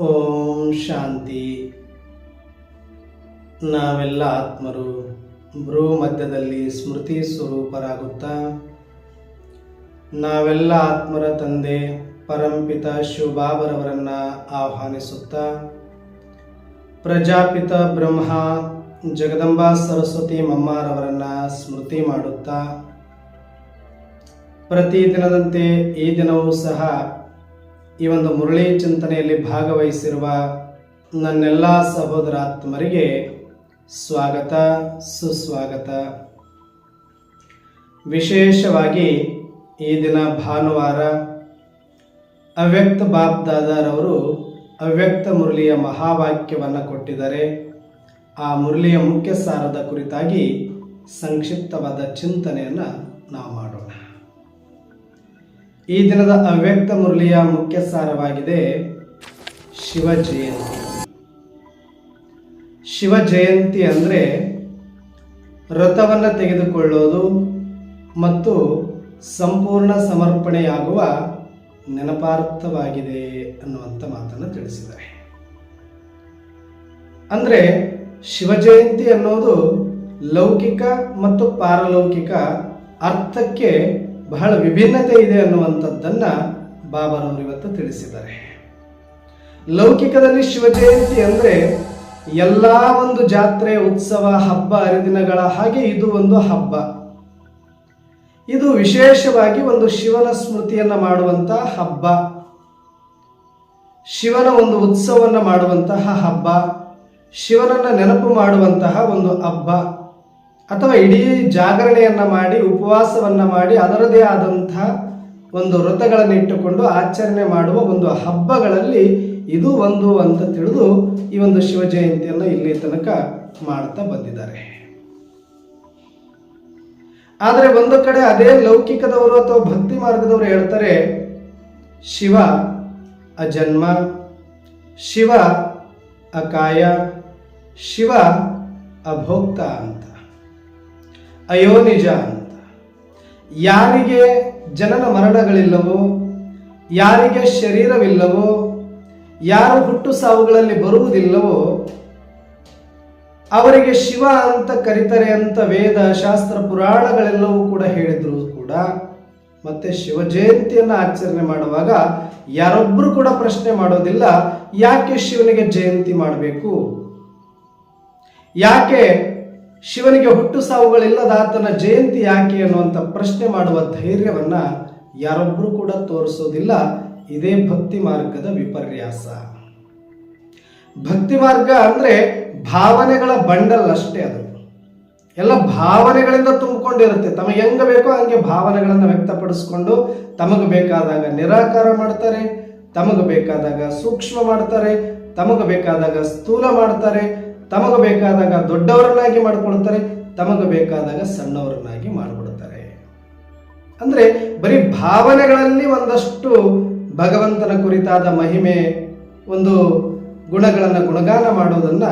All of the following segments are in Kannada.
ಓಂ ಶಾಂತಿ. ನಾವೆಲ್ಲ ಆತ್ಮರು ಭ್ರೂ ಮಧ್ಯದಲ್ಲಿ ಸ್ಮೃತಿ ಸ್ವರೂಪರಾಗುತ್ತಾ ನಾವೆಲ್ಲ ಆತ್ಮರ ತಂದೆ ಪರಂಪಿತ ಶಿವಬಾಬರವರನ್ನ ಆಹ್ವಾನಿಸುತ್ತಾ ಪ್ರಜಾಪಿತ ಬ್ರಹ್ಮ ಜಗದಂಬಾ ಸರಸ್ವತಿ ಮಮ್ಮಾರವರನ್ನ ಸ್ಮೃತಿ ಮಾಡುತ್ತಾ ಪ್ರತಿದಿನದಂತೆ ಈ ದಿನವೂ ಸಹ ಈ ಒಂದು ಮುರಳಿ ಚಿಂತನೆಯಲ್ಲಿ ಭಾಗವಹಿಸಿರುವ ನನ್ನೆಲ್ಲ ಸಹೋದರಾತ್ಮರಿಗೆ ಸ್ವಾಗತ ಸುಸ್ವಾಗತ. ವಿಶೇಷವಾಗಿ ಈ ದಿನ ಭಾನುವಾರ ಅವ್ಯಕ್ತ ಬಾಪ್ ದಾದಾರವರು ಅವ್ಯಕ್ತ ಮುರಳಿಯ ಮಹಾವಾಕ್ಯವನ್ನು ಕೊಟ್ಟಿದ್ದಾರೆ. ಆ ಮುರಳಿಯ ಮುಖ್ಯ ಸಾರದ ಕುರಿತಾಗಿ ಸಂಕ್ಷಿಪ್ತವಾದ ಚಿಂತನೆಯನ್ನು ನಾವು ಮಾಡೋಣ. ಈ ದಿನದ ಅವ್ಯಕ್ತ ಮುರಳಿಯ ಮುಖ್ಯ ಸಾರವಾಗಿದೆ ಶಿವ ಜಯಂತಿ. ಶಿವ ಜಯಂತಿ ಅಂದರೆ ವ್ರತವನ್ನು ತೆಗೆದುಕೊಳ್ಳೋದು ಮತ್ತು ಸಂಪೂರ್ಣ ಸಮರ್ಪಣೆಯಾಗುವ ನೆನಪಾರ್ಥವಾಗಿದೆ ಅನ್ನುವಂಥ ಮಾತನ್ನು ತಿಳಿಸಿದ್ದಾರೆ. ಅಂದರೆ ಶಿವ ಜಯಂತಿ ಅನ್ನೋದು ಲೌಕಿಕ ಮತ್ತು ಪಾರಲೌಕಿಕ ಅರ್ಥಕ್ಕೆ ಬಹಳ ವಿಭಿನ್ನತೆ ಇದೆ ಅನ್ನುವಂಥದ್ದನ್ನು ಬಾಬಾರವರು ಇವತ್ತು ತಿಳಿಸಿದ್ದಾರೆ. ಲೌಕಿಕದಲ್ಲಿ ಶಿವ ಜಯಂತಿ ಅಂದರೆ ಎಲ್ಲ ಒಂದು ಜಾತ್ರೆ, ಉತ್ಸವ, ಹಬ್ಬ ಹರಿದಿನಗಳ ಹಾಗೆ ಇದು ಒಂದು ಹಬ್ಬ. ಇದು ವಿಶೇಷವಾಗಿ ಒಂದು ಶಿವನ ಸ್ಮೃತಿಯನ್ನು ಮಾಡುವಂತಹ ಹಬ್ಬ, ಶಿವನ ಒಂದು ಉತ್ಸವವನ್ನು ಮಾಡುವಂತಹ ಹಬ್ಬ, ಶಿವನನ್ನು ನೆನಪು ಮಾಡುವಂತಹ ಒಂದು ಹಬ್ಬ, ಅಥವಾ ಇಡೀ ಜಾಗರಣೆಯನ್ನು ಮಾಡಿ ಉಪವಾಸವನ್ನು ಮಾಡಿ ಅದರದೇ ಆದಂತಹ ಒಂದು ವ್ರತಗಳನ್ನು ಇಟ್ಟುಕೊಂಡು ಆಚರಣೆ ಮಾಡುವ ಒಂದು ಹಬ್ಬಗಳಲ್ಲಿ ಇದು ಒಂದು ಅಂತ ತಿಳಿದು ಈ ಒಂದು ಶಿವ ಜಯಂತಿಯನ್ನು ಇಲ್ಲಿ ತನಕ ಮಾಡ್ತಾ ಬಂದಿದ್ದಾರೆ. ಆದರೆ ಒಂದು ಕಡೆ ಅದೇ ಲೌಕಿಕದವರು ಅಥವಾ ಭಕ್ತಿ ಮಾರ್ಗದವರು ಹೇಳ್ತಾರೆ ಶಿವ ಅಜನ್ಮ, ಶಿವ ಅಕಾಯ, ಶಿವ ಅಭೋಕ್ತ ಅಂತ, ಅಯೋನಿಜ ಅಂತ. ಯಾರಿಗೆ ಜನನ ಮರಣಗಳಿಲ್ಲವೋ, ಯಾರಿಗೆ ಶರೀರವಿಲ್ಲವೋ, ಯಾರು ಹುಟ್ಟು ಸಾವುಗಳಲ್ಲಿ ಬರುವುದಿಲ್ಲವೋ ಅವರಿಗೆ ಶಿವ ಅಂತ ಕರೀತಾರೆ ಅಂತ ವೇದ ಶಾಸ್ತ್ರ ಪುರಾಣಗಳೆಲ್ಲವೂ ಕೂಡ ಹೇಳಿದ್ರು ಕೂಡ ಮತ್ತೆ ಶಿವ ಜಯಂತಿಯನ್ನು ಆಚರಣೆ ಮಾಡುವಾಗ ಯಾರೊಬ್ಬರು ಕೂಡ ಪ್ರಶ್ನೆ ಮಾಡೋದಿಲ್ಲ ಯಾಕೆ ಶಿವನಿಗೆ ಜಯಂತಿ ಮಾಡಬೇಕು, ಯಾಕೆ ಶಿವನಿಗೆ ಹುಟ್ಟು ಸಾವುಗಳಿಲ್ಲದ ಆತನ ಜಯಂತಿ ಯಾಕೆ ಅನ್ನುವಂಥ ಪ್ರಶ್ನೆ ಮಾಡುವ ಧೈರ್ಯವನ್ನ ಯಾರೊಬ್ಬರು ಕೂಡ ತೋರಿಸೋದಿಲ್ಲ. ಇದೇ ಭಕ್ತಿ ಮಾರ್ಗದ ವಿಪರ್ಯಾಸ. ಭಕ್ತಿ ಮಾರ್ಗ ಅಂದ್ರೆ ಭಾವನೆಗಳ ಬಂಡಲ್ ಅಷ್ಟೇ. ಅದು ಎಲ್ಲ ಭಾವನೆಗಳಿಂದ ತುಂಬಿಕೊಂಡಿರುತ್ತೆ. ತಮಗೆ ಹೆಂಗ ಬೇಕೋ ಹಂಗೆ ಭಾವನೆಗಳನ್ನು ವ್ಯಕ್ತಪಡಿಸ್ಕೊಂಡು ತಮಗೆ ಬೇಕಾದಾಗ ನಿರಾಕಾರ ಮಾಡ್ತಾರೆ, ತಮಗೆ ಬೇಕಾದಾಗ ಸೂಕ್ಷ್ಮ ಮಾಡ್ತಾರೆ, ತಮಗೆ ಬೇಕಾದಾಗ ಸ್ಥೂಲ ಮಾಡ್ತಾರೆ, ತಮಗೆ ಬೇಕಾದಾಗ ದೊಡ್ಡವರನ್ನಾಗಿ ಮಾಡಿಕೊಳ್ತಾರೆ, ತಮಗೆ ಬೇಕಾದಾಗ ಸಣ್ಣವರನ್ನಾಗಿ ಮಾಡಿಬಿಡ್ತಾರೆ. ಅಂದ್ರೆ ಬರೀ ಭಾವನೆಗಳಲ್ಲಿ ಒಂದಷ್ಟು ಭಗವಂತನ ಕುರಿತಾದ ಮಹಿಮೆ, ಒಂದು ಗುಣಗಳನ್ನು ಗುಣಗಾನ ಮಾಡೋದನ್ನ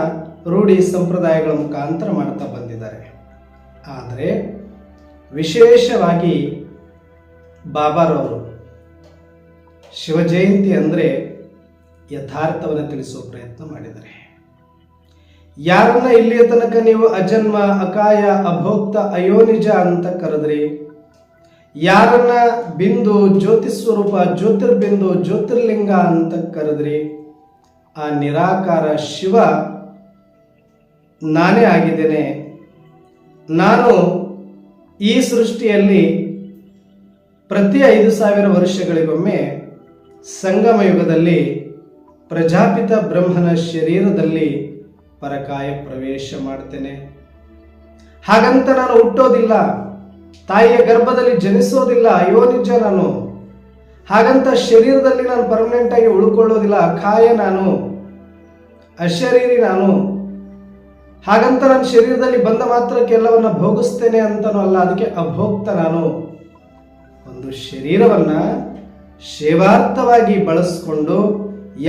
ರೂಢಿ ಸಂಪ್ರದಾಯಗಳ ಮುಖಾಂತರ ಮಾಡ್ತಾ ಬಂದಿದ್ದಾರೆ. ಆದರೆ ವಿಶೇಷವಾಗಿ ಬಾಬಾರವರು ಶಿವ ಜಯಂತಿ ಅಂದರೆ ಯಥಾರ್ಥವನ್ನು ತಿಳಿಸುವ ಪ್ರಯತ್ನ ಮಾಡಿದ್ದಾರೆ. ಯಾರನ್ನ ಇಲ್ಲಿಯ ತನಕ ನೀವು ಅಜನ್ಮ, ಅಕಾಯ, ಅಭೋಕ್ತ, ಅಯೋನಿಜ ಅಂತ ಕರೆದ್ರಿ, ಯಾರನ್ನ ಬಿಂದು, ಜ್ಯೋತಿ ಸ್ವರೂಪ, ಜ್ಯೋತಿರ್ಬಿಂದು, ಜ್ಯೋತಿರ್ಲಿಂಗ ಅಂತ ಕರೆದ್ರಿ, ಆ ನಿರಾಕಾರ ಶಿವ ನಾನೇ ಆಗಿದ್ದೇನೆ. ನಾನು ಈ ಸೃಷ್ಟಿಯಲ್ಲಿ ಪ್ರತಿ 5,000 ವರ್ಷಗಳಿಗೊಮ್ಮೆ ಸಂಗಮ ಯುಗದಲ್ಲಿ ಪ್ರಜಾಪಿತ ಬ್ರಹ್ಮನ ಶರೀರದಲ್ಲಿ ಪರಕಾಯ ಪ್ರವೇಶ ಮಾಡ್ತೇನೆ. ಹಾಗಂತ ನಾನು ಹುಟ್ಟೋದಿಲ್ಲ, ತಾಯಿಯ ಗರ್ಭದಲ್ಲಿ ಜನಿಸೋದಿಲ್ಲ, ಅಯೋನಿಜ ನಾನು. ಹಾಗಂತ ಶರೀರದಲ್ಲಿ ನಾನು ಪರ್ಮನೆಂಟ್ ಆಗಿ ಉಳ್ಕೊಳ್ಳೋದಿಲ್ಲ, ಅಕಾಯ ನಾನು, ಅಶರೀರಿ ನಾನು. ಹಾಗಂತ ನಾನು ಶರೀರದಲ್ಲಿ ಬಂದ ಮಾತ್ರಕ್ಕೆ ಎಲ್ಲವನ್ನ ಭೋಗಿಸ್ತೇನೆ ಅಂತನೂ ಅಲ್ಲ, ಅದಕ್ಕೆ ಅಭೋಕ್ತ ನಾನು. ಒಂದು ಶರೀರವನ್ನ ಸೇವಾರ್ಥವಾಗಿ ಬಳಸ್ಕೊಂಡು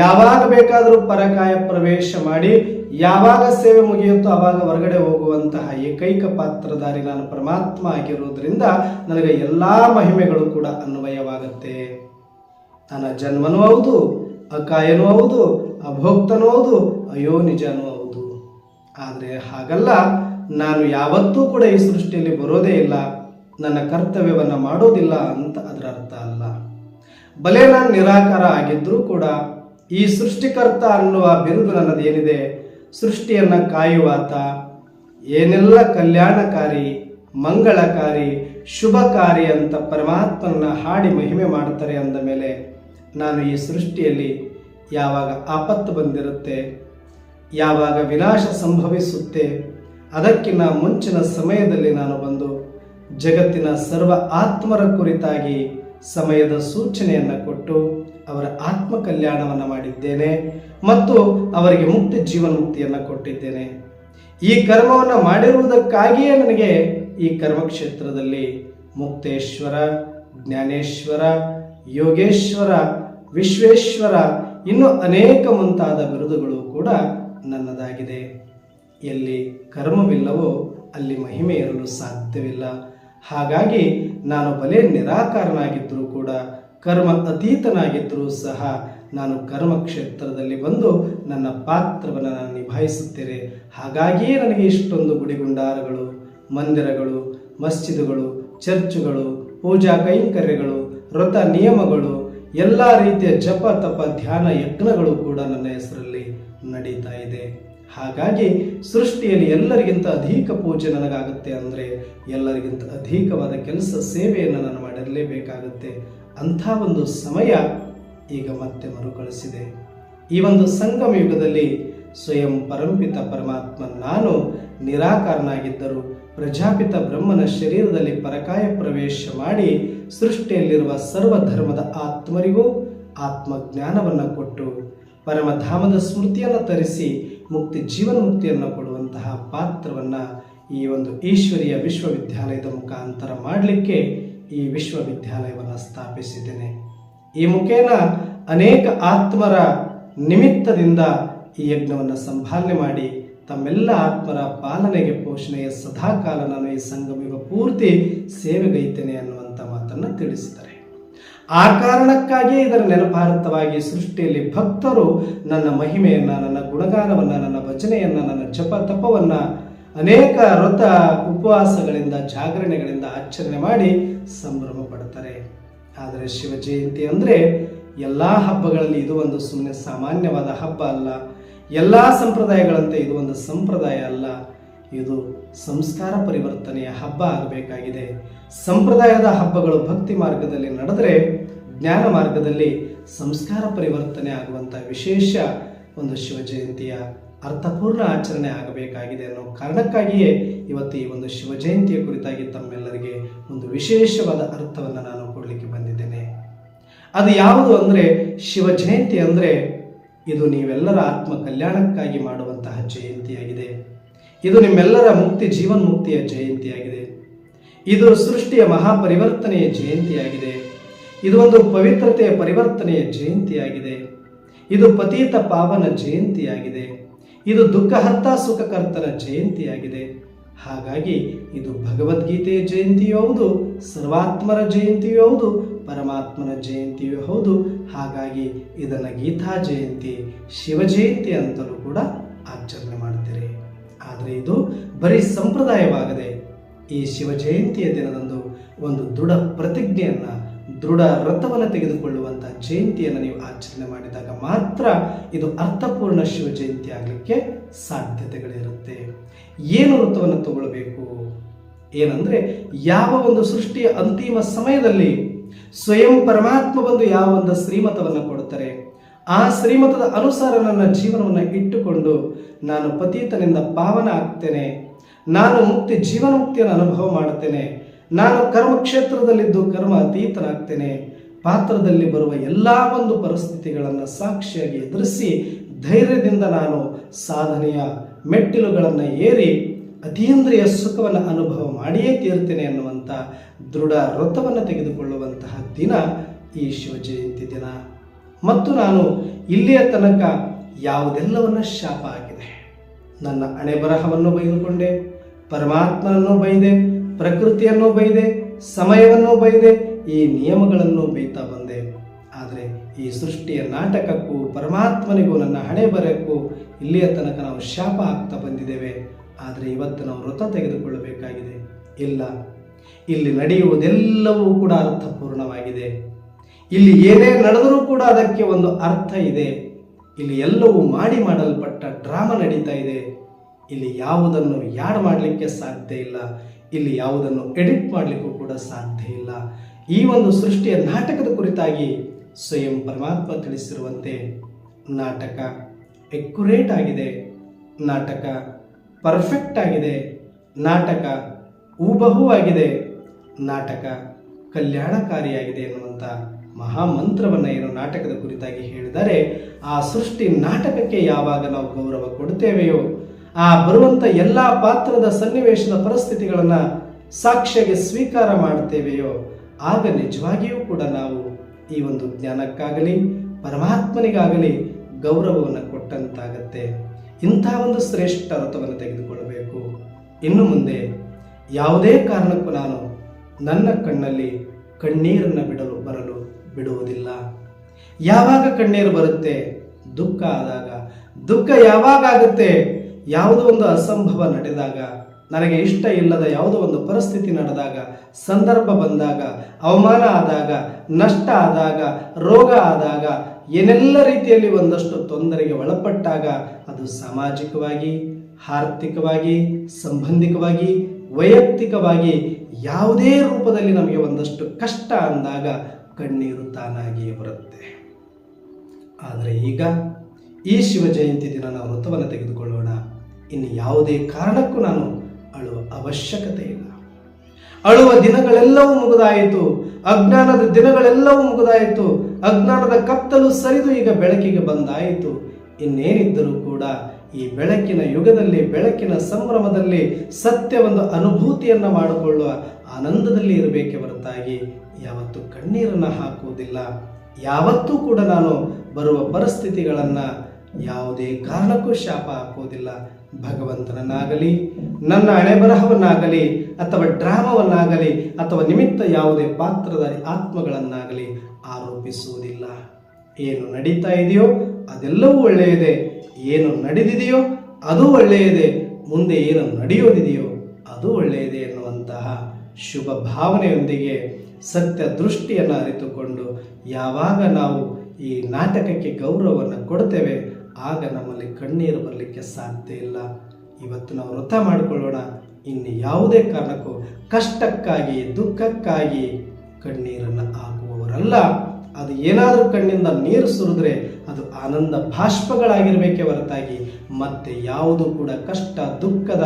ಯಾವಾಗ ಬೇಕಾದರೂ ಪರಕಾಯ ಪ್ರವೇಶ ಮಾಡಿ ಯಾವಾಗ ಸೇವೆ ಮುಗಿಯುತ್ತೋ ಆವಾಗ ಹೊರಗಡೆ ಹೋಗುವಂತಹ ಏಕೈಕ ಪಾತ್ರಧಾರಿ ನಾನು ಪರಮಾತ್ಮ ಆಗಿರುವುದರಿಂದ ನನಗೆ ಎಲ್ಲ ಮಹಿಮೆಗಳು ಕೂಡ ಅನ್ವಯವಾಗುತ್ತೆ. ನನ್ನ ಜನ್ಮನೂ ಹೌದು, ಅಕಾಯನೂ ಹೌದು, ಅಭೋಕ್ತನೂ ಹೌದು, ಅಯೋನಿಜನೂ ಹೌದು. ಆದರೆ ಹಾಗಲ್ಲ, ನಾನು ಯಾವತ್ತೂ ಕೂಡ ಈ ಸೃಷ್ಟಿಯಲ್ಲಿ ಬರೋದೇ ಇಲ್ಲ, ನನ್ನ ಕರ್ತವ್ಯವನ್ನು ಮಾಡೋದಿಲ್ಲ ಅಂತ ಅದರ ಅರ್ಥ ಅಲ್ಲ. ಬಲೆ ನಾನು ನಿರಾಕಾರ ಆಗಿದ್ರೂ ಕೂಡ ಈ ಸೃಷ್ಟಿಕರ್ತ ಅನ್ನುವ ಬಿರುದು ನನ್ನದೇನಿದೆ, ಸೃಷ್ಟಿಯನ್ನು ಕಾಯುವಾತ, ಏನೆಲ್ಲ ಕಲ್ಯಾಣಕಾರಿ, ಮಂಗಳಕಾರಿ, ಶುಭಕಾರಿ ಅಂತ ಪರಮಾತ್ಮನ ಹಾಡಿ ಮಹಿಮೆ ಮಾಡ್ತಾರೆ ಅಂದ ಮೇಲೆ, ನಾನು ಈ ಸೃಷ್ಟಿಯಲ್ಲಿ ಯಾವಾಗ ಆಪತ್ತು ಬಂದಿರುತ್ತೆ, ಯಾವಾಗ ವಿನಾಶ ಸಂಭವಿಸುತ್ತೆ, ಅದಕ್ಕಿಂತ ಮುಂಚಿನ ಸಮಯದಲ್ಲಿ ನಾನು ಬಂದು ಜಗತ್ತಿನ ಸರ್ವ ಆತ್ಮರ ಕುರಿತಾಗಿ ಸಮಯದ ಸೂಚನೆಯನ್ನು ಕೊಟ್ಟು ಅವರ ಆತ್ಮ ಕಲ್ಯಾಣವನ್ನು ಮಾಡಿದ್ದೇನೆ ಮತ್ತು ಅವರಿಗೆ ಮುಕ್ತಿ ಜೀವನ್ಮುಕ್ತಿಯನ್ನು ಕೊಟ್ಟಿದ್ದೇನೆ. ಈ ಕರ್ಮವನ್ನು ಮಾಡಿರುವುದಕ್ಕಾಗಿಯೇ ನನಗೆ ಈ ಕರ್ಮಕ್ಷೇತ್ರದಲ್ಲಿ ಮುಕ್ತೇಶ್ವರ, ಜ್ಞಾನೇಶ್ವರ, ಯೋಗೇಶ್ವರ, ವಿಶ್ವೇಶ್ವರ, ಇನ್ನೂ ಅನೇಕ ಮುಂತಾದ ಬಿರುದುಗಳು ಕೂಡ ನನ್ನದಾಗಿದೆ. ಎಲ್ಲಿ ಕರ್ಮವಿಲ್ಲವೋ ಅಲ್ಲಿ ಮಹಿಮೆ ಇರಲು ಸಾಧ್ಯವಿಲ್ಲ. ಹಾಗಾಗಿ ನಾನು ಬಲೆ ನಿರಾಕಾರನಾಗಿದ್ದರೂ ಕೂಡ, ಕರ್ಮ ಅತೀತನಾಗಿದ್ದರೂ ಸಹ ನಾನು ಕರ್ಮ ಕ್ಷೇತ್ರದಲ್ಲಿ ಬಂದು ನನ್ನ ಪಾತ್ರವನ್ನು ನಾನು ನಿಭಾಯಿಸುತ್ತೇನೆ. ಹಾಗಾಗಿಯೇ ನನಗೆ ಇಷ್ಟೊಂದು ಗುಡಿಗುಂಡಾರಗಳು, ಮಂದಿರಗಳು, ಮಸ್ಜಿದುಗಳು, ಚರ್ಚುಗಳು, ಪೂಜಾ ಕೈಂಕರ್ಯಗಳು, ವ್ರತ ನಿಯಮಗಳು, ಎಲ್ಲ ರೀತಿಯ ಜಪ ತಪ ಧ್ಯಾನ ಯಜ್ಞಗಳು ಕೂಡ ನನ್ನ ಹೆಸರಲ್ಲಿ ನಡೀತಾ ಇದೆ. ಹಾಗಾಗಿ ಸೃಷ್ಟಿಯಲ್ಲಿ ಎಲ್ಲರಿಗಿಂತ ಅಧಿಕ ಪೂಜೆ ನನಗಾಗುತ್ತೆ ಅಂದರೆ ಎಲ್ಲರಿಗಿಂತ ಅಧಿಕವಾದ ಕೆಲಸ ಸೇವೆಯನ್ನು ನಾನು ಮಾಡಿರಲೇಬೇಕಾಗುತ್ತೆ. ಅಂಥ ಒಂದು ಸಮಯ ಈಗ ಮತ್ತೆ ಮರುಕಳಿಸಿದೆ. ಈ ಒಂದು ಸಂಗಮ ಯುಗದಲ್ಲಿ ಸ್ವಯಂ ಪರಂಪಿತ ಪರಮಾತ್ಮ ನಾನು ನಿರಾಕಾರನಾಗಿದ್ದರೂ ಪ್ರಜಾಪಿತ ಬ್ರಹ್ಮನ ಶರೀರದಲ್ಲಿ ಪರಕಾಯ ಪ್ರವೇಶ ಮಾಡಿ ಸೃಷ್ಟಿಯಲ್ಲಿರುವ ಸರ್ವಧರ್ಮದ ಆತ್ಮರಿಗೂ ಆತ್ಮಜ್ಞಾನವನ್ನು ಕೊಟ್ಟು ಪರಮಧಾಮದ ಸ್ಮೃತಿಯನ್ನು ತರಿಸಿ ಮುಕ್ತಿ ಜೀವನ್ಮುಕ್ತಿಯನ್ನು ಕೊಡುವಂತಹ ಪಾತ್ರವನ್ನು ಈ ಒಂದು ಈಶ್ವರೀಯ ವಿಶ್ವವಿದ್ಯಾಲಯದ ಮುಖಾಂತರ ಮಾಡಲಿಕ್ಕೆ ಈ ವಿಶ್ವವಿದ್ಯಾಲಯವನ್ನು ಸ್ಥಾಪಿಸಿದ್ದೇನೆ. ಈ ಮುಖೇನ ಅನೇಕ ಆತ್ಮರ ನಿಮಿತ್ತದಿಂದ ಈ ಯಜ್ಞವನ್ನು ಸಂಭಾಲನೆ ಮಾಡಿ ತಮ್ಮೆಲ್ಲ ಆತ್ಮರ ಪಾಲನೆಗೆ ಪೋಷಣೆಯ ಸದಾಕಾಲ ನಾನು ಈ ಸಂಗಮಯುಗ ಪೂರ್ತಿ ಸೇವೆಗೈತೇನೆ ಅನ್ನುವಂಥ ಮಾತನ್ನು ತಿಳಿಸಿದ್ದಾರೆ. ಆ ಕಾರಣಕ್ಕಾಗಿಯೇ ಇದರ ನೆನಪಾರ್ಥವಾಗಿ ಸೃಷ್ಟಿಯಲ್ಲಿ ಭಕ್ತರು ನನ್ನ ಮಹಿಮೆಯನ್ನು, ನನ್ನ ಗುಣಗಾನವನ್ನು, ನನ್ನ ಭಜನೆಯನ್ನು, ನನ್ನ ಜಪ ತಪವನ್ನು ಅನೇಕ ವ್ರತ ಉಪವಾಸಗಳಿಂದ ಜಾಗರಣೆಗಳಿಂದ ಆಚರಣೆ ಮಾಡಿ ಸಂಭ್ರಮ ಪಡ್ತಾರೆ. ಆದರೆ ಶಿವ ಜಯಂತಿ ಅಂದರೆ ಎಲ್ಲ ಹಬ್ಬಗಳಲ್ಲಿ ಇದು ಒಂದು ಸುಮ್ಮನೆ ಸಾಮಾನ್ಯವಾದ ಹಬ್ಬ ಅಲ್ಲ. ಎಲ್ಲ ಸಂಪ್ರದಾಯಗಳಂತೆ ಇದು ಒಂದು ಸಂಪ್ರದಾಯ ಅಲ್ಲ. ಇದು ಸಂಸ್ಕಾರ ಪರಿವರ್ತನೆಯ ಹಬ್ಬ ಆಗಬೇಕಾಗಿದೆ. ಸಂಪ್ರದಾಯದ ಹಬ್ಬಗಳು ಭಕ್ತಿ ಮಾರ್ಗದಲ್ಲಿ ನಡೆದರೆ ಜ್ಞಾನ ಮಾರ್ಗದಲ್ಲಿ ಸಂಸ್ಕಾರ ಪರಿವರ್ತನೆ ಆಗುವಂಥ ವಿಶೇಷ ಒಂದು ಶಿವ ಜಯಂತಿಯ ಅರ್ಥಪೂರ್ಣ ಆಚರಣೆ ಆಗಬೇಕಾಗಿದೆ ಅನ್ನೋ ಕಾರಣಕ್ಕಾಗಿಯೇ ಇವತ್ತು ಈ ಒಂದು ಶಿವ ಜಯಂತಿಯ ಕುರಿತಾಗಿ ತಮ್ಮೆಲ್ಲರಿಗೆ ಒಂದು ವಿಶೇಷವಾದ ಅರ್ಥವನ್ನು ನಾನು ಕೊಡಲಿಕ್ಕೆ ಬಂದಿದ್ದೇನೆ. ಅದು ಯಾವುದು ಅಂದರೆ, ಶಿವ ಜಯಂತಿ ಅಂದರೆ ಇದು ನೀವೆಲ್ಲರ ಆತ್ಮ ಕಲ್ಯಾಣಕ್ಕಾಗಿ ಮಾಡುವಂತಹ ಜಯಂತಿಯಾಗಿದೆ. ಇದು ನಿಮ್ಮೆಲ್ಲರ ಮುಕ್ತಿ ಜೀವನ್ಮುಕ್ತಿಯ ಜಯಂತಿಯಾಗಿದೆ. ಇದು ಸೃಷ್ಟಿಯ ಮಹಾಪರಿವರ್ತನೆಯ ಜಯಂತಿಯಾಗಿದೆ. ಇದು ಒಂದು ಪವಿತ್ರತೆಯ ಪರಿವರ್ತನೆಯ ಜಯಂತಿಯಾಗಿದೆ. ಇದು ಪತೀತ ಪಾವನ ಜಯಂತಿಯಾಗಿದೆ. ಇದು ದುಃಖಹರ್ತ ಸುಖಕರ್ತನ ಜಯಂತಿಯಾಗಿದೆ. ಹಾಗಾಗಿ ಇದು ಭಗವದ್ಗೀತೆಯ ಜಯಂತಿಯೂ ಹೌದು, ಸರ್ವಾತ್ಮರ ಜಯಂತಿಯೂ ಹೌದು, ಪರಮಾತ್ಮನ ಜಯಂತಿಯೂ ಹೌದು. ಹಾಗಾಗಿ ಇದನ್ನು ಗೀತಾ ಜಯಂತಿ, ಶಿವ ಜಯಂತಿ ಅಂತಲೂ ಕೂಡ ಆಚರಣೆ ಮಾಡ್ತಾರೆ. ಆದರೆ ಇದು ಬರೀ ಸಂಪ್ರದಾಯವಾಗದೆ ಈ ಶಿವ ಜಯಂತಿಯ ದಿನದಂದು ಒಂದು ದೃಢ ಪ್ರತಿಜ್ಞೆಯನ್ನು, ದೃಢ ವ್ರತವನ್ನು ತೆಗೆದುಕೊಳ್ಳುವಂಥ ಜಯಂತಿಯನ್ನು ನೀವು ಆಚರಣೆ ಮಾಡಿದಾಗ ಮಾತ್ರ ಇದು ಅರ್ಥಪೂರ್ಣ ಶಿವ ಜಯಂತಿ ಆಗಲಿಕ್ಕೆ ಸಾಧ್ಯತೆಗಳಿರುತ್ತೆ. ಏನು ವ್ರತವನ್ನು ತಗೊಳ್ಬೇಕು ಏನಂದರೆ, ಯಾವ ಒಂದು ಸೃಷ್ಟಿಯ ಅಂತಿಮ ಸಮಯದಲ್ಲಿ ಸ್ವಯಂ ಪರಮಾತ್ಮ ಬಂದು ಯಾವ ಒಂದು ಶ್ರೀಮತವನ್ನು ಕೊಡ್ತಾರೆ, ಆ ಶ್ರೀಮತದ ಅನುಸಾರ ನನ್ನ ಜೀವನವನ್ನು ಇಟ್ಟುಕೊಂಡು ನಾನು ಪತೀತನಿಂದ ಪಾವನ ಆಗ್ತೇನೆ, ನಾನು ಮುಕ್ತಿ ಜೀವನ್ಮುಕ್ತಿಯನ್ನು ಅನುಭವ ಮಾಡುತ್ತೇನೆ, ನಾನು ಕರ್ಮಕ್ಷೇತ್ರದಲ್ಲಿದ್ದು ಕರ್ಮ ಅತೀತನಾಗ್ತೇನೆ, ಪಾತ್ರದಲ್ಲಿ ಬರುವ ಎಲ್ಲ ಒಂದು ಪರಿಸ್ಥಿತಿಗಳನ್ನು ಸಾಕ್ಷಿಯಾಗಿ ಎದುರಿಸಿ ಧೈರ್ಯದಿಂದ ನಾನು ಸಾಧನೆಯ ಮೆಟ್ಟಿಲುಗಳನ್ನು ಏರಿ ಅತೀಂದ್ರಿಯ ಸುಖವನ್ನು ಅನುಭವ ಮಾಡಿಯೇ ತೀರ್ತೇನೆ ಅನ್ನುವಂಥ ದೃಢ ವ್ರತವನ್ನು ತೆಗೆದುಕೊಳ್ಳುವಂತಹ ದಿನ ಈ ಶಿವ ಜಯಂತಿ ದಿನ. ಮತ್ತು ನಾನು ಇಲ್ಲಿಯ ತನಕ ಯಾವುದೆಲ್ಲವನ್ನ ಶಾಪ ಆಗಿದೆ, ನನ್ನ ಹಣೆ ಬರಹವನ್ನು ಬೈದುಕೊಂಡೆ, ಪರಮಾತ್ಮನನ್ನು ಬೈದೆ, ಪ್ರಕೃತಿಯನ್ನು ಬೈದೆ, ಸಮಯವನ್ನು ಬೈದೆ, ಈ ನಿಯಮಗಳನ್ನು ಬೈತಾ ಬಂದೆ. ಆದರೆ ಈ ಸೃಷ್ಟಿಯ ನಾಟಕಕ್ಕೂ ಪರಮಾತ್ಮನಿಗೂ ನನ್ನ ಹಣೆ ಬರಕ್ಕೂ ಇಲ್ಲಿಯ ತನಕ ನಾವು ಶಾಪ ಆಗ್ತಾ ಬಂದಿದ್ದೇವೆ. ಆದರೆ ಇವತ್ತು ನಾವು ವ್ರತ ತೆಗೆದುಕೊಳ್ಳಬೇಕಾಗಿದೆ. ಇಲ್ಲ, ಇಲ್ಲಿ ನಡೆಯುವುದೆಲ್ಲವೂ ಕೂಡ ಅರ್ಥಪೂರ್ಣವಾಗಿದೆ. ಇಲ್ಲಿ ಏನೇ ನಡೆದರೂ ಕೂಡ ಅದಕ್ಕೆ ಒಂದು ಅರ್ಥ ಇದೆ. ಇಲ್ಲಿ ಎಲ್ಲವೂ ಮಾಡಲ್ಪಟ್ಟ ಡ್ರಾಮಾ ನಡೀತಾ ಇದೆ. ಇಲ್ಲಿ ಯಾವುದನ್ನು ಯಾಡ್ ಮಾಡಲಿಕ್ಕೆ ಸಾಧ್ಯ ಇಲ್ಲ. ಇಲ್ಲಿ ಯಾವುದನ್ನು ಎಡಿಟ್ ಮಾಡಲಿಕ್ಕೂ ಕೂಡ ಸಾಧ್ಯ ಇಲ್ಲ. ಈ ಒಂದು ಸೃಷ್ಟಿಯ ನಾಟಕದ ಕುರಿತಾಗಿ ಸ್ವಯಂ ಪರಮಾತ್ಮ ತಿಳಿಸಿರುವಂತೆ ನಾಟಕ ಎಕ್ಯುರೇಟ್ ಆಗಿದೆ, ನಾಟಕ ಪರ್ಫೆಕ್ಟ್ ಆಗಿದೆ, ನಾಟಕ ಹೂಬಹು ಆಗಿದೆ, ನಾಟಕ ಕಲ್ಯಾಣಕಾರಿಯಾಗಿದೆ ಎನ್ನುವಂಥ ಮಹಾಮಂತ್ರವನ್ನು ಏನು ನಾಟಕದ ಕುರಿತಾಗಿ ಹೇಳಿದರೆ, ಆ ಸೃಷ್ಟಿ ನಾಟಕಕ್ಕೆ ಯಾವಾಗ ನಾವು ಗೌರವ ಕೊಡ್ತೇವೆಯೋ, ಆ ಬರುವಂಥ ಎಲ್ಲ ಪಾತ್ರದ ಸನ್ನಿವೇಶದ ಪರಿಸ್ಥಿತಿಗಳನ್ನು ಸಾಕ್ಷ್ಯಗೆ ಸ್ವೀಕಾರ ಮಾಡ್ತೇವೆಯೋ, ಆಗ ನಿಜವಾಗಿಯೂ ಕೂಡ ನಾವು ಈ ಒಂದು ಜ್ಞಾನಕ್ಕಾಗಲಿ ಪರಮಾತ್ಮನಿಗಾಗಲಿ ಗೌರವವನ್ನು ಕೊಟ್ಟಂತಾಗತ್ತೆ. ಇಂಥ ಒಂದು ಶ್ರೇಷ್ಠ ವ್ರತವನ್ನು ತೆಗೆದುಕೊಳ್ಳಬೇಕು. ಇನ್ನು ಮುಂದೆ ಯಾವುದೇ ಕಾರಣಕ್ಕೂ ನಾನು ನನ್ನ ಕಣ್ಣಲ್ಲಿ ಕಣ್ಣೀರನ್ನು ಬರಲು ಬಿಡುವುದಿಲ್ಲ. ಯಾವಾಗ ಕಣ್ಣೀರು ಬರುತ್ತೆ? ದುಃಖ ಆದಾಗ. ದುಃಖ ಯಾವಾಗ ಆಗುತ್ತೆ? ಯಾವುದೋ ಒಂದು ಅಸಂಭವ ನಡೆದಾಗ, ನನಗೆ ಇಷ್ಟ ಇಲ್ಲದ ಯಾವುದೋ ಒಂದು ಪರಿಸ್ಥಿತಿ ನಡೆದಾಗ, ಸಂದರ್ಭ ಬಂದಾಗ, ಅವಮಾನ ಆದಾಗ, ನಷ್ಟ ಆದಾಗ, ರೋಗ ಆದಾಗ, ಏನೆಲ್ಲ ರೀತಿಯಲ್ಲಿ ಒಂದಷ್ಟು ತೊಂದರೆಗೆ ಒಳಪಟ್ಟಾಗ, ಅದು ಸಾಮಾಜಿಕವಾಗಿ, ಆರ್ಥಿಕವಾಗಿ, ಸಂಬಂಧಿಕವಾಗಿ, ವೈಯಕ್ತಿಕವಾಗಿ ಯಾವುದೇ ರೂಪದಲ್ಲಿ ನಮಗೆ ಒಂದಷ್ಟು ಕಷ್ಟ ಅಂದಾಗ ಕಣ್ಣೀರು ತಾನಾಗಿಯೇ ಬರುತ್ತೆ. ಆದರೆ ಈಗ ಈ ಶಿವ ಜಯಂತಿ ದಿನ ನಾವು ವ್ರತವನ್ನು ತೆಗೆದುಕೊಳ್ಳೋಣ. ಇನ್ನು ಯಾವುದೇ ಕಾರಣಕ್ಕೂ ನಾನು ಅಳುವ ಅವಶ್ಯಕತೆ ಇಲ್ಲ. ಅಳುವ ದಿನಗಳೆಲ್ಲವೂ ಮುಗಿದಾಯಿತು. ಅಜ್ಞಾನದ ದಿನಗಳೆಲ್ಲವೂ ಮುಗಿದಾಯಿತು. ಅಜ್ಞಾನದ ಕತ್ತಲು ಸರಿದು ಈಗ ಬೆಳಕಿಗೆ ಬಂದಾಯಿತು. ಇನ್ನೇನಿದ್ದರೂ ಕೂಡ ಈ ಬೆಳಕಿನ ಯುಗದಲ್ಲಿ, ಬೆಳಕಿನ ಸಂಭ್ರಮದಲ್ಲಿ ಸತ್ಯ ಒಂದು ಅನುಭೂತಿಯನ್ನು ಮಾಡಿಕೊಳ್ಳುವ ಆನಂದದಲ್ಲಿ ಇರಬೇಕೆ ಹೊರತಾಗಿ ಯಾವತ್ತೂ ಕಣ್ಣೀರನ್ನು ಹಾಕುವುದಿಲ್ಲ. ಯಾವತ್ತೂ ಕೂಡ ನಾನು ಬರುವ ಪರಿಸ್ಥಿತಿಗಳನ್ನು ಯಾವುದೇ ಕಾರಣಕ್ಕೂ ಶಾಪ ಹಾಕುವುದಿಲ್ಲ. ಭಗವಂತನನ್ನಾಗಲಿ, ನನ್ನ ಹಣೆಬರಹವನ್ನಾಗಲಿ, ಅಥವಾ ಡ್ರಾಮವನ್ನಾಗಲಿ, ಅಥವಾ ನಿಮಿತ್ತ ಯಾವುದೇ ಪಾತ್ರದ ಆತ್ಮಗಳನ್ನಾಗಲಿ ಆರೋಪಿಸುವುದಿಲ್ಲ. ಏನು ನಡೀತಾ ಇದೆಯೋ ಅದೆಲ್ಲವೂ ಒಳ್ಳೆಯದೇ, ಏನು ನಡೆದಿದೆಯೋ ಅದು ಒಳ್ಳೆಯದೇ, ಮುಂದೆ ಏನು ನಡೆಯೋದಿದೆಯೋ ಅದು ಒಳ್ಳೆಯದೇ ಎನ್ನುವಂತಹ ಶುಭ ಭಾವನೆಯೊಂದಿಗೆ ಸತ್ಯ ದೃಷ್ಟಿಯನ್ನು ಅರಿತುಕೊಂಡು ಯಾವಾಗ ನಾವು ಈ ನಾಟಕಕ್ಕೆ ಗೌರವವನ್ನು ಕೊಡ್ತೇವೆ, ಆಗ ನಮ್ಮಲ್ಲಿ ಕಣ್ಣೀರು ಬರಲಿಕ್ಕೆ ಸಾಧ್ಯ ಇಲ್ಲ. ಇವತ್ತು ನಾವು ವ್ರತ ಮಾಡಿಕೊಳ್ಳೋಣ. ಇನ್ನು ಯಾವುದೇ ಕಾರಣಕ್ಕೂ ಕಷ್ಟಕ್ಕಾಗಿ, ದುಃಖಕ್ಕಾಗಿ ಕಣ್ಣೀರನ್ನು ಹಾಕುವವರಲ್ಲ. ಅದು ಏನಾದರೂ ಕಣ್ಣಿಂದ ನೀರು ಸುರಿದ್ರೆ ಅದು ಆನಂದ ಬಾಷ್ಪಗಳಾಗಿರಬೇಕೇ ಹೊರತಾಗಿ ಮತ್ತೆ ಯಾವುದು ಕೂಡ ಕಷ್ಟ ದುಃಖದ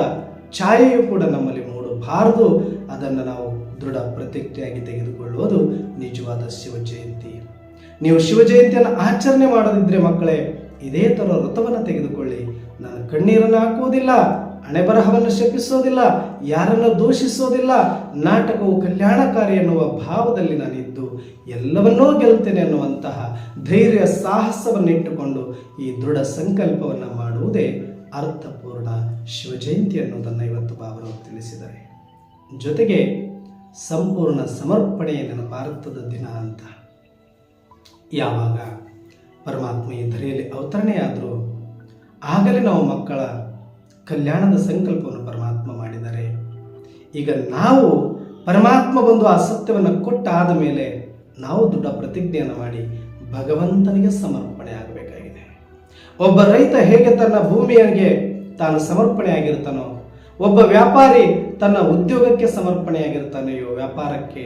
ಛಾಯೆಯೂ ಕೂಡ ನಮ್ಮಲ್ಲಿ ಮೂಡಬಾರದು. ಅದನ್ನು ನಾವು ದೃಢ ಪ್ರತಿಜ್ಞೆಯಾಗಿ ತೆಗೆದುಕೊಳ್ಳುವುದು ನಿಜವಾದ ಶಿವ ಜಯಂತಿ. ನೀವು ಶಿವ ಜಯಂತಿಯನ್ನು ಆಚರಣೆ ಮಾಡೋದಿದ್ರೆ ಮಕ್ಕಳೇ, ಇದೇ ಥರ ವ್ರತವನ್ನು ತೆಗೆದುಕೊಳ್ಳಿ. ನಾನು ಕಣ್ಣೀರನ್ನು ಹಾಕುವುದಿಲ್ಲ, ಹಣೆಬರಹವನ್ನು ಶಪಿಸೋದಿಲ್ಲ, ಯಾರನ್ನು ದೂಷಿಸೋದಿಲ್ಲ. ನಾಟಕವು ಕಲ್ಯಾಣಕಾರಿ ಎನ್ನುವ ಭಾವದಲ್ಲಿ ನಾನಿದ್ದು ಎಲ್ಲವನ್ನೂ ಗೆಲ್ತೇನೆ ಅನ್ನುವಂತಹ ಧೈರ್ಯ ಸಾಹಸವನ್ನಿಟ್ಟುಕೊಂಡು ಈ ದೃಢ ಸಂಕಲ್ಪವನ್ನು ಮಾಡುವುದೇ ಅರ್ಥಪೂರ್ಣ ಶಿವಜಯಂತಿ ಅನ್ನೋದನ್ನು ಇವತ್ತು ಬಾಬರವರು ತಿಳಿಸಿದ್ದಾರೆ. ಜೊತೆಗೆ ಸಂಪೂರ್ಣ ಸಮರ್ಪಣೆಯ ನೆನಪಾರ್ಥದ ದಿನ ಅಂತ. ಯಾವಾಗ ಪರಮಾತ್ಮ ಈ ಧರೆಯಲ್ಲಿ ಅವತರಣೆಯಾದರೂ ಆಗಲೇ ನಾವು ಮಕ್ಕಳ ಕಲ್ಯಾಣದ ಸಂಕಲ್ಪವನ್ನು ಪರಮಾತ್ಮ ಮಾಡಿದ್ದಾರೆ. ಈಗ ನಾವು ಪರಮಾತ್ಮ ಬಂದು ಆ ಸತ್ಯವನ್ನು ಕೊಟ್ಟಾದ ಮೇಲೆ ನಾವು ದೃಢ ಪ್ರತಿಜ್ಞೆಯನ್ನು ಮಾಡಿ ಭಗವಂತನಿಗೆ ಸಮರ್ಪಣೆ ಆಗಬೇಕಾಗಿದೆ. ಒಬ್ಬ ರೈತ ಹೇಗೆ ತನ್ನ ಭೂಮಿಯರಿಗೆ ತಾನು ಸಮರ್ಪಣೆ ಆಗಿರ್ತಾನೋ, ಒಬ್ಬ ವ್ಯಾಪಾರಿ ತನ್ನ ಉದ್ಯೋಗಕ್ಕೆ ಸಮರ್ಪಣೆಯಾಗಿರ್ತಾನೆಯೋ ವ್ಯಾಪಾರಕ್ಕೆ,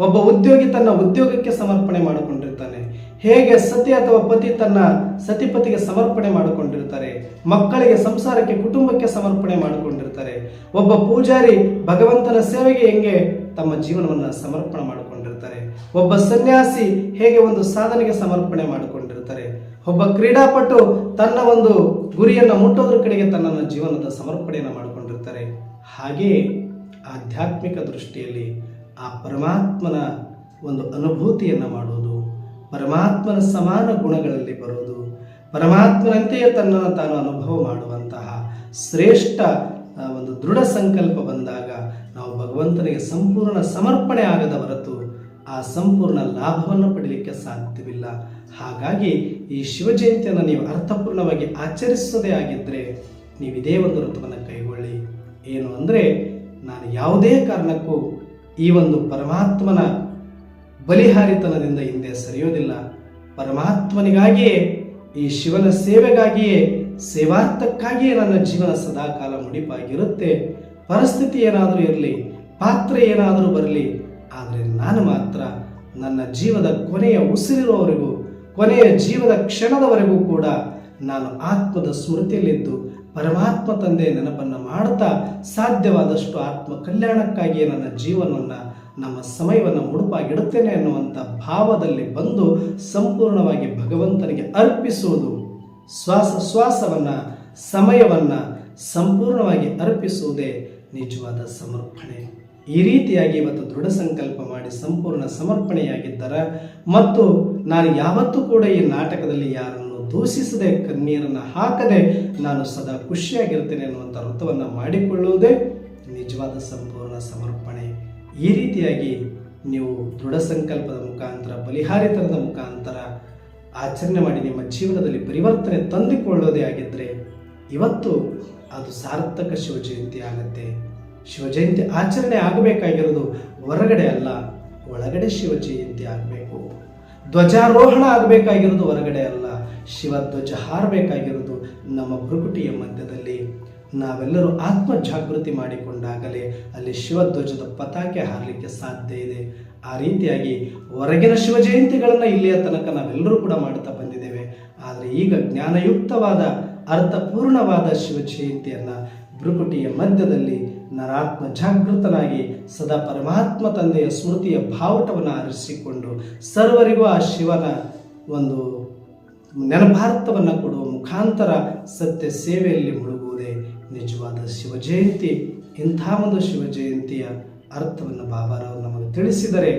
ಒಬ್ಬ ಉದ್ಯೋಗಿ ತನ್ನ ಉದ್ಯೋಗಕ್ಕೆ ಸಮರ್ಪಣೆ ಮಾಡಿಕೊಂಡಿರ್ತಾನೆ. ಹೇಗೆ ಸತಿ ಅಥವಾ ಪತಿ ತನ್ನ ಸತಿಪತಿಗೆ ಸಮರ್ಪಣೆ ಮಾಡಿಕೊಂಡಿರ್ತಾರೆ, ಮಕ್ಕಳಿಗೆ, ಸಂಸಾರಕ್ಕೆ, ಕುಟುಂಬಕ್ಕೆ ಸಮರ್ಪಣೆ ಮಾಡಿಕೊಂಡಿರ್ತಾರೆ, ಒಬ್ಬ ಪೂಜಾರಿ ಭಗವಂತನ ಸೇವೆಗೆ ಹೆಂಗೆ ತಮ್ಮ ಜೀವನವನ್ನು ಸಮರ್ಪಣೆ ಮಾಡಿಕೊಂಡಿರ್ತಾರೆ, ಒಬ್ಬ ಸನ್ಯಾಸಿ ಹೇಗೆ ಒಂದು ಸಾಧನೆಗೆ ಸಮರ್ಪಣೆ ಮಾಡಿಕೊಂಡಿರ್ತಾರೆ, ಒಬ್ಬ ಕ್ರೀಡಾಪಟು ತನ್ನ ಒಂದು ಗುರಿಯನ್ನು ಮುಟ್ಟೋದ್ರ ಕಡೆಗೆ ತನ್ನ ಜೀವನದ ಸಮರ್ಪಣೆಯನ್ನು ಮಾಡಿಕೊಂಡಿರ್ತಾರೆ. ಹಾಗೆಯೇ ಆಧ್ಯಾತ್ಮಿಕ ದೃಷ್ಟಿಯಲ್ಲಿ ಆ ಪರಮಾತ್ಮನ ಒಂದು ಅನುಭೂತಿಯನ್ನು ಮಾಡುವುದು, ಪರಮಾತ್ಮನ ಸಮಾನ ಗುಣಗಳಲ್ಲಿ ಬರುವುದು, ಪರಮಾತ್ಮನಂತೆಯೇ ತನ್ನನ್ನು ತಾನು ಅನುಭವ ಮಾಡುವಂತಹ ಶ್ರೇಷ್ಠ ಒಂದು ದೃಢ ಸಂಕಲ್ಪ ಬಂದಾಗ ನಾವು ಭಗವಂತನಿಗೆ ಸಂಪೂರ್ಣ ಸಮರ್ಪಣೆ ಆಗದ ಹೊರತು ಆ ಸಂಪೂರ್ಣ ಲಾಭವನ್ನು ಪಡೀಲಿಕ್ಕೆ ಸಾಧ್ಯವಿಲ್ಲ. ಹಾಗಾಗಿ ಈ ಶಿವ ಜಯಂತಿಯನ್ನು ನೀವು ಅರ್ಥಪೂರ್ಣವಾಗಿ ಆಚರಿಸೋದೇ ಆಗಿದ್ದರೆ ನೀವು ಇದೇ ಒಂದು ವ್ರತವನ್ನು ಕೈಗೊಳ್ಳಿ. ಏನು ಅಂದರೆ, ನಾನು ಯಾವುದೇ ಕಾರಣಕ್ಕೂ ಈ ಒಂದು ಪರಮಾತ್ಮನ ಬಲಿಹಾರಿತನದಿಂದ ಹಿಂದೆ ಸರಿಯೋದಿಲ್ಲ. ಪರಮಾತ್ಮನಿಗಾಗಿಯೇ, ಈ ಶಿವನ ಸೇವೆಗಾಗಿಯೇ, ಸೇವಾರ್ಥಕ್ಕಾಗಿಯೇ ನನ್ನ ಜೀವನ ಸದಾಕಾಲ ಮುಡಿಪಾಗಿರುತ್ತೆ. ಪರಿಸ್ಥಿತಿ ಏನಾದರೂ ಇರಲಿ, ಪಾತ್ರ ಏನಾದರೂ ಬರಲಿ, ಆದರೆ ನಾನು ಮಾತ್ರ ನನ್ನ ಜೀವದ ಕೊನೆಯ ಉಸಿರಿರುವವರೆಗೂ, ಕೊನೆಯ ಜೀವದ ಕ್ಷಣದವರೆಗೂ ಕೂಡ ನಾನು ಆತ್ಮದ ಸ್ಮೃತಿಯಲ್ಲಿದ್ದು ಪರಮಾತ್ಮ ತಂದೆ ನೆನಪನ್ನು ಮಾಡುತ್ತಾ ಸಾಧ್ಯವಾದಷ್ಟು ಆತ್ಮ ಕಲ್ಯಾಣಕ್ಕಾಗಿಯೇ ನನ್ನ ಜೀವನವನ್ನು, ನಮ್ಮ ಸಮಯವನ್ನು ಮುಡುಪಾಗಿಡುತ್ತೇನೆ ಅನ್ನುವಂಥ ಭಾವದಲ್ಲಿ ಬಂದು ಸಂಪೂರ್ಣವಾಗಿ ಭಗವಂತನಿಗೆ ಅರ್ಪಿಸುವುದು, ಶ್ವಾಸವನ್ನು, ಸಮಯವನ್ನು ಸಂಪೂರ್ಣವಾಗಿ ಅರ್ಪಿಸುವುದೇ ನಿಜವಾದ ಸಮರ್ಪಣೆ. ಈ ರೀತಿಯಾಗಿ ಇವತ್ತು ದೃಢ ಸಂಕಲ್ಪ ಮಾಡಿ ಸಂಪೂರ್ಣ ಸಮರ್ಪಣೆಯಾಗಿದ್ದರೆ, ಮತ್ತು ನಾನು ಯಾವತ್ತೂ ಕೂಡ ಈ ನಾಟಕದಲ್ಲಿ ಯಾರನ್ನು ದೂಷಿಸದೆ, ಕಣ್ಣೀರನ್ನು ಹಾಕದೆ ನಾನು ಸದಾ ಖುಷಿಯಾಗಿರ್ತೇನೆ ಅನ್ನುವಂಥ ವ್ರತವನ್ನು ಮಾಡಿಕೊಳ್ಳುವುದೇ ನಿಜವಾದ ಸಂಪೂರ್ಣ ಸಮರ್ಪಣೆ. ಈ ರೀತಿಯಾಗಿ ನೀವು ದೃಢ ಸಂಕಲ್ಪದ ಮುಖಾಂತರ, ಬಲಿಹಾರಿತನದ ಮುಖಾಂತರ ಆಚರಣೆ ಮಾಡಿ ನಿಮ್ಮ ಜೀವನದಲ್ಲಿ ಪರಿವರ್ತನೆ ತಂದುಕೊಳ್ಳೋದೇ ಆಗಿದ್ದರೆ ಇವತ್ತು ಅದು ಸಾರ್ಥಕ ಶಿವಜಯಂತಿ ಆಗುತ್ತೆ. ಶಿವಜಯಂತಿ ಆಚರಣೆ ಆಗಬೇಕಾಗಿರೋದು ಹೊರಗಡೆ ಅಲ್ಲ, ಒಳಗಡೆ ಶಿವಜಯಂತಿ ಆಗಬೇಕು. ಧ್ವಜಾರೋಹಣ ಆಗಬೇಕಾಗಿರೋದು ಹೊರಗಡೆ ಅಲ್ಲ, ಶಿವಧ್ವಜ ಹಾರಬೇಕಾಗಿರೋದು ನಮ್ಮ ಭ್ರುಕುಟಿಯ ಮಧ್ಯದಲ್ಲಿ. ನಾವೆಲ್ಲರೂ ಆತ್ಮ ಜಾಗೃತಿ ಮಾಡಿಕೊಂಡಾಗಲೇ ಅಲ್ಲಿ ಶಿವಧ್ವಜದ ಪತಾಕೆ ಹಾರಲಿಕ್ಕೆ ಸಾಧ್ಯ ಇದೆ. ಆ ರೀತಿಯಾಗಿ ಹೊರಗಿನ ಶಿವಜಯಂತಿಗಳನ್ನು ಇಲ್ಲಿಯ ತನಕ ನಾವೆಲ್ಲರೂ ಕೂಡ ಮಾಡುತ್ತಾ ಬಂದಿದ್ದೇವೆ. ಆದರೆ ಈಗ ಜ್ಞಾನಯುಕ್ತವಾದ, ಅರ್ಥಪೂರ್ಣವಾದ ಶಿವಜಯಂತಿಯನ್ನು ಭ್ರುಕುಟಿಯ ಮಧ್ಯದಲ್ಲಿ ನರಾತ್ಮ ಜಾಗೃತನಾಗಿ ಸದಾ ಪರಮಾತ್ಮ ತಂದೆಯ ಸ್ಮೃತಿಯ ಬಾವುಟವನ್ನು ಆರಿಸಿಕೊಂಡು ಸರ್ವರಿಗೂ ಆ ಶಿವನ ಒಂದು ನೆನಪಾರ್ಥವನ್ನು ಕೊಡುವ ಮುಖಾಂತರ ಸತ್ಯ ಸೇವೆಯಲ್ಲಿ ಮುಳುಗುವುದೇ ನಿಜವಾದ ಶಿವಜಯಂತಿ. ಇಂಥ ಒಂದು ಶಿವಜಯಂತಿಯ ಅರ್ಥವನ್ನು ಬಾಬಾರವರು ನಮಗೆ ತಿಳಿಸಿದರೆ,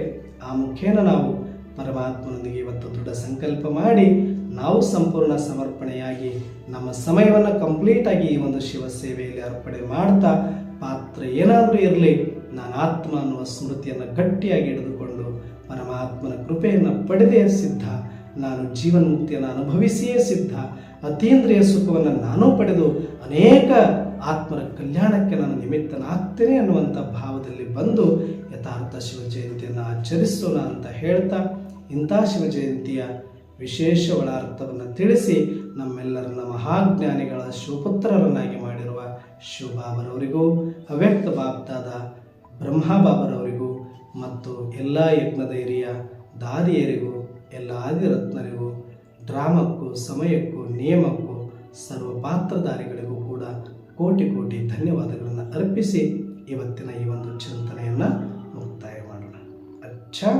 ಆ ಮುಖೇನ ನಾವು ಪರಮಾತ್ಮನೊಂದಿಗೆ ಇವತ್ತು ದೃಢ ಸಂಕಲ್ಪ ಮಾಡಿ ನಾವು ಸಂಪೂರ್ಣ ಸಮರ್ಪಣೆಯಾಗಿ ನಮ್ಮ ಸಮಯವನ್ನು ಕಂಪ್ಲೀಟಾಗಿ ಈ ಒಂದು ಶಿವ ಸೇವೆಯಲ್ಲಿ ಅರ್ಪಣೆ ಮಾಡ್ತಾ, ಪಾತ್ರ ಏನಾದರೂ ಇರಲಿ, ನಾನು ಆತ್ಮ ಅನ್ನುವ ಸ್ಮೃತಿಯನ್ನು ಗಟ್ಟಿಯಾಗಿ ಹಿಡಿದುಕೊಂಡು ಪರಮಾತ್ಮನ ಕೃಪೆಯನ್ನು ಪಡೆದೇ ಸಿದ್ಧ, ನಾನು ಜೀವನ್ಮುಕ್ತಿಯನ್ನು ಅನುಭವಿಸಿಯೇ ಸಿದ್ಧ, ಅತೀಂದ್ರಿಯ ಸುಖವನ್ನು ನಾನು ಪಡೆದು ಅನೇಕ ಆತ್ಮರ ಕಲ್ಯಾಣಕ್ಕೆ ನಾನು ನಿಮಿತ್ತನಾಗ್ತೇನೆ ಅನ್ನುವಂಥ ಭಾವದಲ್ಲಿ ಬಂದು ಯಥಾರ್ಥ ಶಿವಜಯಂತಿಯನ್ನು ಆಚರಿಸೋಣ ಅಂತ ಹೇಳ್ತಾ, ಇಂಥ ಶಿವಜಯಂತಿಯ ವಿಶೇಷ ಒಳಾರ್ಥವನ್ನು ತಿಳಿಸಿ ನಮ್ಮೆಲ್ಲರನ್ನ ಮಹಾಜ್ಞಾನಿಗಳ ಶಿವಪುತ್ರರನ್ನಾಗಿ ಮಾಡಿರುವ ಶಿವಬಾಬರವರಿಗೂ, ಅವ್ಯಕ್ತ ಬಾಬ್ದಾದ ಬ್ರಹ್ಮಬಾಬರವರಿಗೂ ಮತ್ತು ಎಲ್ಲ ಯಜ್ಞದ ಹಿರಿಯ ದಾದಿಯರಿಗೂ, ಎಲ್ಲ ಆದಿರತ್ನರಿಗೂ, ಡ್ರಾಮಕ್ಕೂ, ಸಮಯಕ್ಕೂ, ನಿಯಮಕ್ಕೂ, ಸರ್ವ ಪಾತ್ರಧಾರಿಗಳಿಗೂ ಕೂಡ ಕೋಟಿ ಕೋಟಿ ಧನ್ಯವಾದಗಳನ್ನು ಅರ್ಪಿಸಿ ಇವತ್ತಿನ ಈ ಒಂದು ಚಿಂತನೆಯನ್ನು ಮುಕ್ತಾಯ ಮಾಡೋಣ. ಅಚ್ಚಾ.